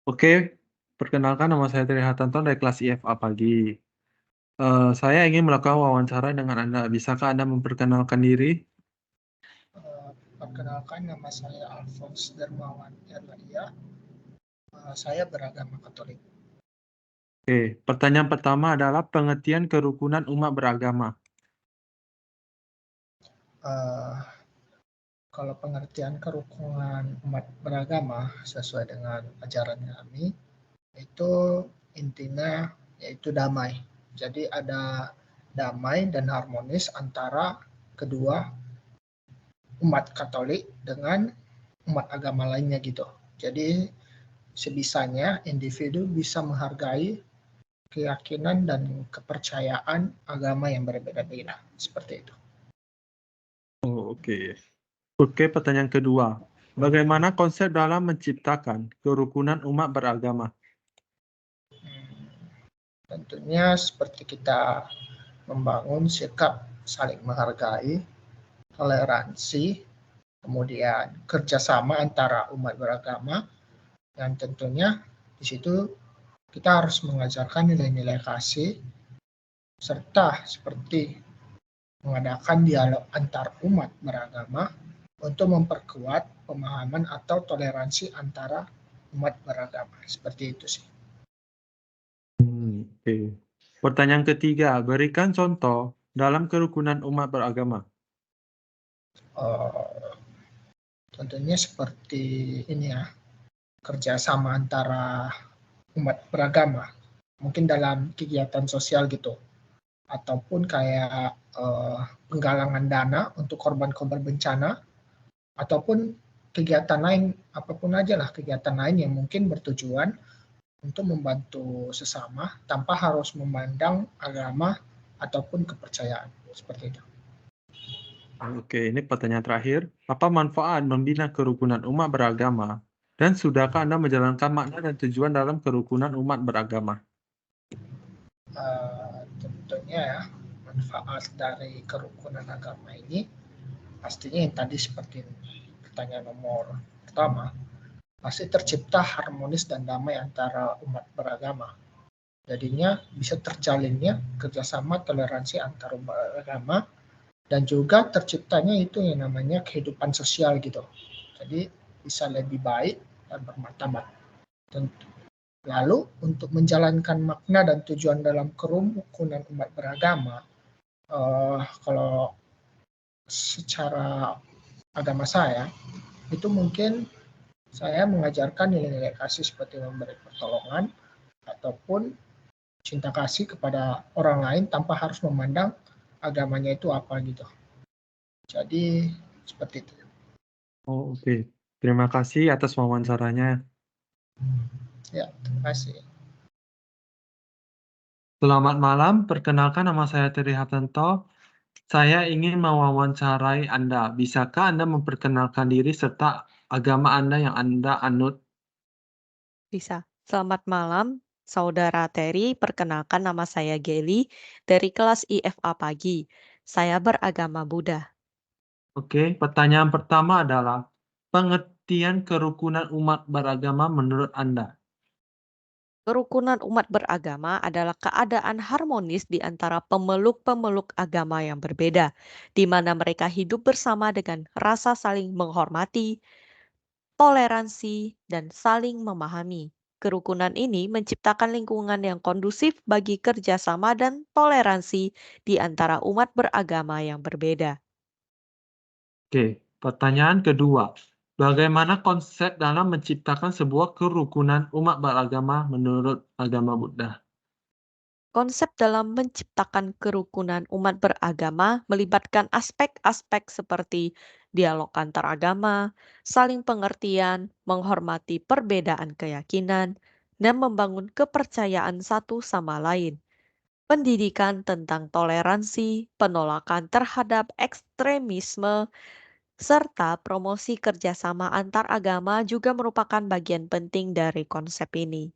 Oke, perkenalkan nama saya Tri Hartanto dari kelas IFA pagi. Saya ingin melakukan wawancara dengan Anda. Bisakah Anda memperkenalkan diri? Perkenalkan, nama saya Alphonse Dermawan Erladia. Saya beragama Katolik. Oke, pertanyaan pertama adalah pengertian kerukunan umat beragama. Uh, Kalau pengertian kerukunan umat beragama sesuai dengan ajaran kami, itu intinya yaitu damai. Jadi ada damai dan harmonis antara kedua umat Katolik dengan umat agama lainnya gitu. Jadi sebisanya individu bisa menghargai keyakinan dan kepercayaan agama yang berbeda-beda, seperti itu. Oh, oke. Oke, pertanyaan kedua. Bagaimana konsep dalam menciptakan kerukunan umat beragama? Tentunya seperti kita membangun sikap saling menghargai, toleransi, kemudian kerjasama antara umat beragama, dan tentunya di situ kita harus mengajarkan nilai-nilai kasih, serta seperti mengadakan dialog antar umat beragama untuk memperkuat pemahaman atau toleransi antara umat beragama. Seperti itu sih. Oke. Pertanyaan ketiga, berikan contoh dalam kerukunan umat beragama. Uh, Tentunya seperti ini ya, kerjasama antara umat beragama. Mungkin dalam kegiatan sosial gitu. Ataupun kayak penggalangan dana untuk korban-korban bencana. Ataupun kegiatan lain, apapun aja lah kegiatan lain yang mungkin bertujuan untuk membantu sesama tanpa harus memandang agama ataupun kepercayaan. Seperti itu. Oke, ini pertanyaan terakhir. Apa manfaat membina kerukunan umat beragama? Dan sudahkah Anda menjalankan makna dan tujuan dalam kerukunan umat beragama? Tentunya ya, manfaat dari kerukunan agama ini pastinya yang tadi seperti pertanyaan nomor pertama, pasti tercipta harmonis dan damai antara umat beragama. Jadinya bisa terjalinnya kerjasama toleransi antar umat beragama dan juga terciptanya itu yang namanya kehidupan sosial gitu. Jadi bisa lebih baik dan bermartabat. Lalu untuk menjalankan makna dan tujuan dalam kerukunan umat beragama, kalau secara agama saya itu mungkin saya mengajarkan nilai-nilai kasih seperti memberi pertolongan ataupun cinta kasih kepada orang lain tanpa harus memandang agamanya itu apa gitu. Jadi seperti itu. Oh, oke. Terima kasih atas wawancaranya. Ya, terima kasih. Selamat malam, perkenalkan nama saya Tri Hartanto. Saya ingin mewawancarai Anda. Bisakah Anda memperkenalkan diri serta agama Anda yang Anda anut? Bisa. Selamat malam, Saudara Terry. Perkenalkan nama saya Geli dari kelas IFA Pagi. Saya beragama Buddha. Oke, pertanyaan pertama adalah pengertian kerukunan umat beragama menurut Anda. Kerukunan umat beragama adalah keadaan harmonis di antara pemeluk-pemeluk agama yang berbeda, di mana mereka hidup bersama dengan rasa saling menghormati, toleransi, dan saling memahami. Kerukunan ini menciptakan lingkungan yang kondusif bagi kerjasama dan toleransi di antara umat beragama yang berbeda. Oke, pertanyaan kedua. Bagaimana konsep dalam menciptakan sebuah kerukunan umat beragama menurut agama Buddha? Konsep dalam menciptakan kerukunan umat beragama melibatkan aspek-aspek seperti dialog antar agama, saling pengertian, menghormati perbedaan keyakinan, dan membangun kepercayaan satu sama lain. Pendidikan tentang toleransi, penolakan terhadap ekstremisme, serta promosi kerjasama antar agama juga merupakan bagian penting dari konsep ini.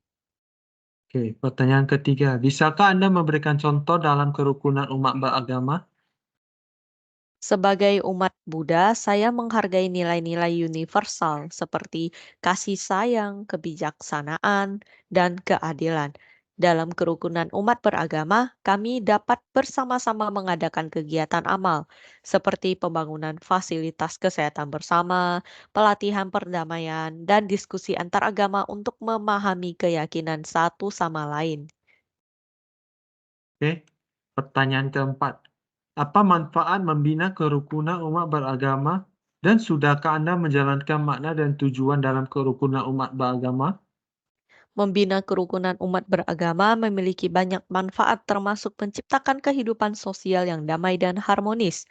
Oke, pertanyaan ketiga. Bisakah Anda memberikan contoh dalam kerukunan umat beragama? Sebagai umat Buddha, saya menghargai nilai-nilai universal seperti kasih sayang, kebijaksanaan, dan keadilan. Dalam kerukunan umat beragama, kami dapat bersama-sama mengadakan kegiatan amal seperti pembangunan fasilitas kesehatan bersama, pelatihan perdamaian, dan diskusi antar agama untuk memahami keyakinan satu sama lain. Oke, pertanyaan keempat. Apa manfaat membina kerukunan umat beragama dan sudahkah Anda menjalankan makna dan tujuan dalam kerukunan umat beragama? Membina kerukunan umat beragama memiliki banyak manfaat termasuk menciptakan kehidupan sosial yang damai dan harmonis,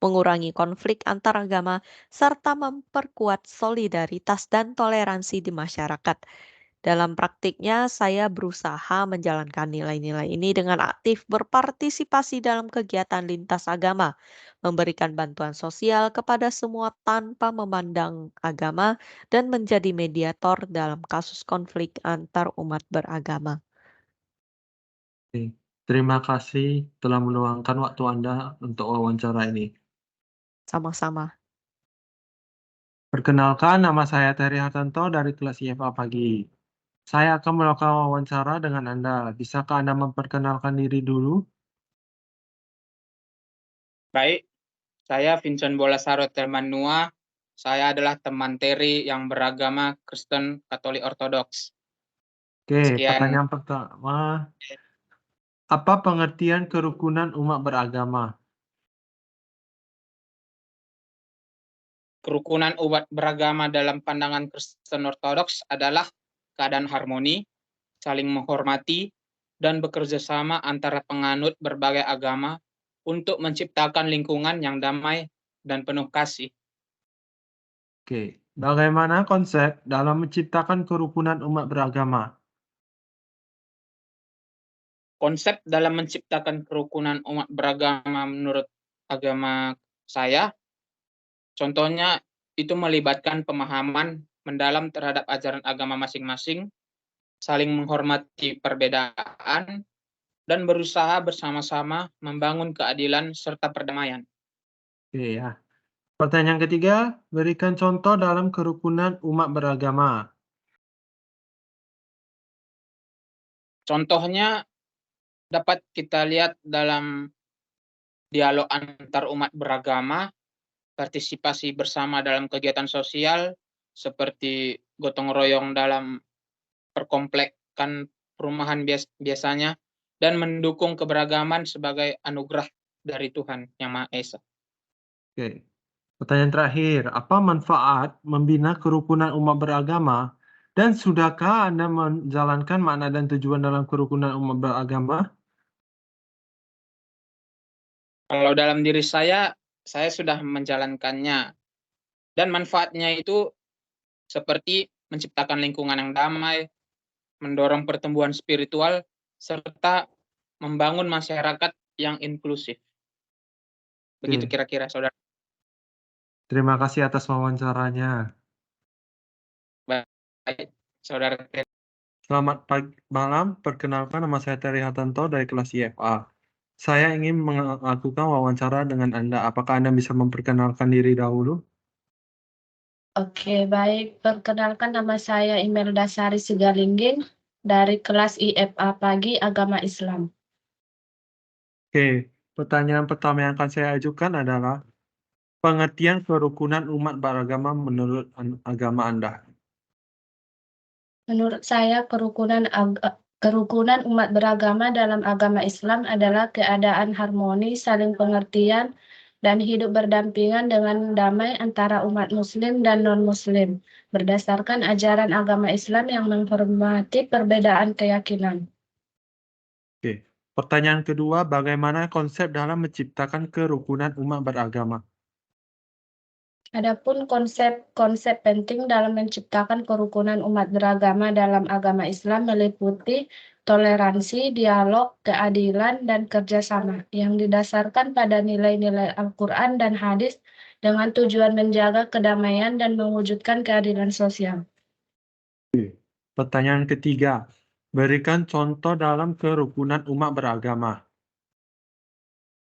mengurangi konflik antar agama, serta memperkuat solidaritas dan toleransi di masyarakat. Dalam praktiknya, saya berusaha menjalankan nilai-nilai ini dengan aktif berpartisipasi dalam kegiatan lintas agama, memberikan bantuan sosial kepada semua tanpa memandang agama, dan menjadi mediator dalam kasus konflik antar umat beragama. Oke, terima kasih telah meluangkan waktu Anda untuk wawancara ini. Sama-sama. Perkenalkan, nama saya Terry Hartanto dari kelas IFA pagi. Saya akan melakukan wawancara dengan Anda. Bisakah Anda memperkenalkan diri dulu? Baik, saya Vincent Bolasaro Telmanua. Saya adalah teman Terry yang beragama Kristen Katolik Ortodoks. Oke, Sekian. pertanyaan pertama. Apa pengertian kerukunan umat beragama? Kerukunan umat beragama dalam pandangan Kristen Ortodoks adalah keadaan harmoni, saling menghormati, dan bekerja sama antara penganut berbagai agama untuk menciptakan lingkungan yang damai dan penuh kasih. Oke, bagaimana konsep dalam menciptakan kerukunan umat beragama? Konsep dalam menciptakan kerukunan umat beragama menurut agama saya, contohnya itu melibatkan pemahaman mendalam terhadap ajaran agama masing-masing, saling menghormati perbedaan, dan berusaha bersama-sama membangun keadilan serta perdamaian. Oke ya. Pertanyaan ketiga, berikan contoh dalam kerukunan umat beragama. Contohnya dapat kita lihat dalam dialog antar umat beragama, partisipasi bersama dalam kegiatan sosial, seperti gotong royong dalam perkomplekan perumahan biasanya, dan mendukung keberagaman sebagai anugerah dari Tuhan Yang Maha Esa. Oke. Pertanyaan terakhir, apa manfaat membina kerukunan umat beragama dan sudahkah Anda menjalankan makna dan tujuan dalam kerukunan umat beragama? Kalau dalam diri saya sudah menjalankannya. Dan manfaatnya itu seperti menciptakan lingkungan yang damai, mendorong pertumbuhan spiritual, serta membangun masyarakat yang inklusif. Begitu Oke. kira-kira, saudara. Terima kasih atas wawancaranya. Baik, saudara. Selamat malam, perkenalkan nama saya Terry Hartanto dari kelas IFA. Saya ingin melakukan wawancara dengan Anda. Apakah Anda bisa memperkenalkan diri dahulu? Oke, baik. Perkenalkan nama saya Imelda Sari Sigalingging dari kelas IFA Pagi Agama Islam. Oke, pertanyaan pertama yang akan saya ajukan adalah pengertian kerukunan umat beragama menurut agama Anda. Menurut saya, kerukunan umat beragama dalam agama Islam adalah keadaan harmoni, saling pengertian, dan hidup berdampingan dengan damai antara umat Muslim dan non-Muslim, berdasarkan ajaran agama Islam yang menghormati perbedaan keyakinan. Oke, pertanyaan kedua, bagaimana konsep dalam menciptakan kerukunan umat beragama? Adapun konsep penting dalam menciptakan kerukunan umat beragama dalam agama Islam meliputi toleransi, dialog, keadilan, dan kerjasama yang didasarkan pada nilai-nilai Al-Quran dan hadis dengan tujuan menjaga kedamaian dan mewujudkan keadilan sosial. Pertanyaan ketiga, berikan contoh dalam kerukunan umat beragama.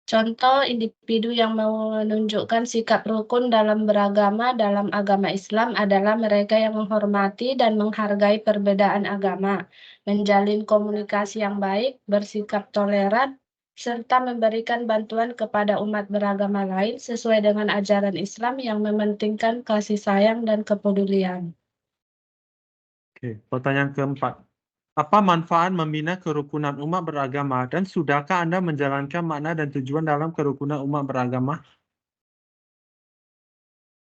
Contoh individu yang menunjukkan sikap rukun dalam beragama dalam agama Islam adalah mereka yang menghormati dan menghargai perbedaan agama, menjalin komunikasi yang baik, bersikap toleran, serta memberikan bantuan kepada umat beragama lain sesuai dengan ajaran Islam yang mementingkan kasih sayang dan kepedulian. Oke, pertanyaan keempat. Apa manfaat membina kerukunan umat beragama dan sudahkah Anda menjalankan makna dan tujuan dalam kerukunan umat beragama?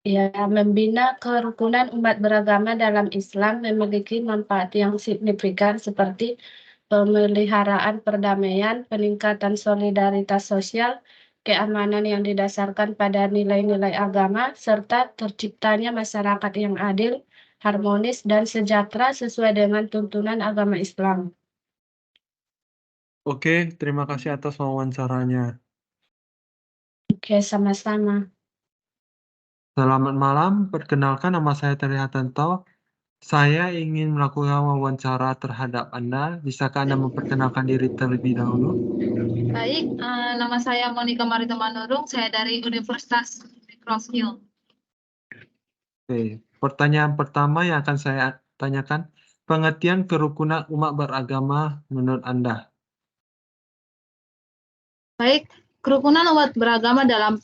Ya, membina kerukunan umat beragama dalam Islam memiliki manfaat yang signifikan seperti pemeliharaan perdamaian, peningkatan solidaritas sosial, keamanan yang didasarkan pada nilai-nilai agama, serta terciptanya masyarakat yang adil, harmonis, dan sejahtera sesuai dengan tuntunan agama Islam. Oke, terima kasih atas wawancaranya. Oke, sama-sama. Selamat malam, perkenalkan nama saya Terry Hartanto. Saya ingin melakukan wawancara terhadap Anda. Bisakah Anda memperkenalkan diri terlebih dahulu? Baik, nama saya Monica Marita Manurung, saya dari Universitas Cross Hill. Oke, pertanyaan pertama yang akan saya tanyakan, pengertian kerukunan umat beragama menurut Anda? Baik, kerukunan umat beragama dalam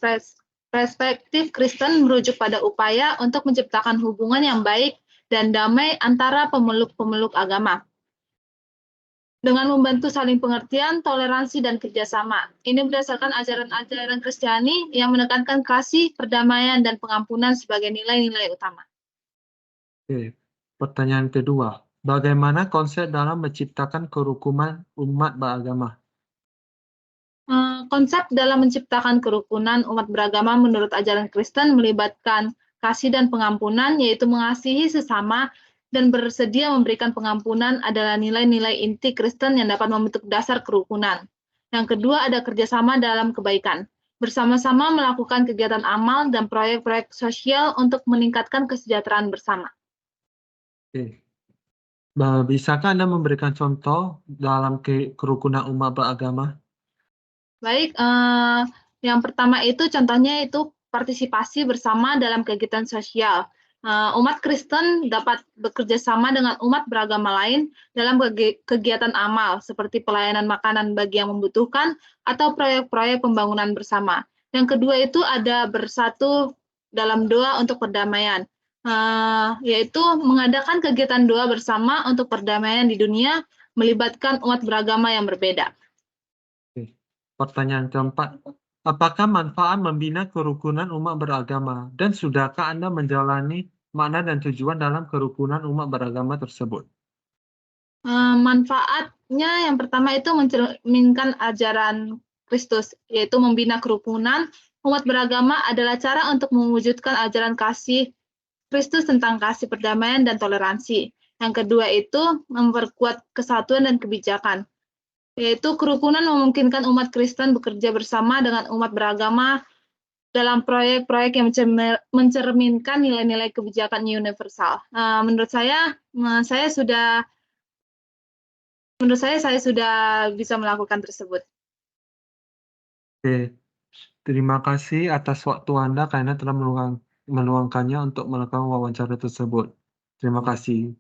perspektif Kristen merujuk pada upaya untuk menciptakan hubungan yang baik dan damai antara pemeluk-pemeluk agama. Dengan membantu saling pengertian, toleransi, dan kerjasama. Ini berdasarkan ajaran-ajaran Kristiani yang menekankan kasih, perdamaian, dan pengampunan sebagai nilai-nilai utama. Oke, pertanyaan kedua, bagaimana konsep dalam menciptakan kerukunan umat beragama? Konsep dalam menciptakan kerukunan umat beragama menurut ajaran Kristen melibatkan kasih dan pengampunan, yaitu mengasihi sesama dan bersedia memberikan pengampunan adalah nilai-nilai inti Kristen yang dapat membentuk dasar kerukunan. Yang kedua ada kerjasama dalam kebaikan. Bersama-sama melakukan kegiatan amal dan proyek-proyek sosial untuk meningkatkan kesejahteraan bersama. Oke. Bisakah Anda memberikan contoh dalam kerukunan umat beragama? Baik, yang pertama itu contohnya itu partisipasi bersama dalam kegiatan sosial. Umat Kristen dapat bekerja sama dengan umat beragama lain dalam kegiatan amal seperti pelayanan makanan bagi yang membutuhkan atau proyek-proyek pembangunan bersama. Yang kedua itu ada bersatu dalam doa untuk perdamaian, yaitu mengadakan kegiatan doa bersama untuk perdamaian di dunia melibatkan umat beragama yang berbeda. Pertanyaan keempat, apakah manfaat membina kerukunan umat beragama dan sudahkah Anda menjalani makna dan tujuan dalam kerukunan umat beragama tersebut? Manfaatnya yang pertama itu mencerminkan ajaran Kristus, yaitu membina kerukunan umat beragama adalah cara untuk mewujudkan ajaran kasih Kristus tentang kasih, perdamaian, dan toleransi. Yang kedua itu memperkuat kesatuan dan kebijakan, yaitu kerukunan memungkinkan umat Kristen bekerja bersama dengan umat beragama dalam proyek-proyek yang mencerminkan nilai-nilai kebijakan universal. Menurut saya sudah bisa melakukan tersebut. Oke, terima kasih atas waktu Anda karena telah meluangkannya untuk melakukan wawancara tersebut. Terima kasih.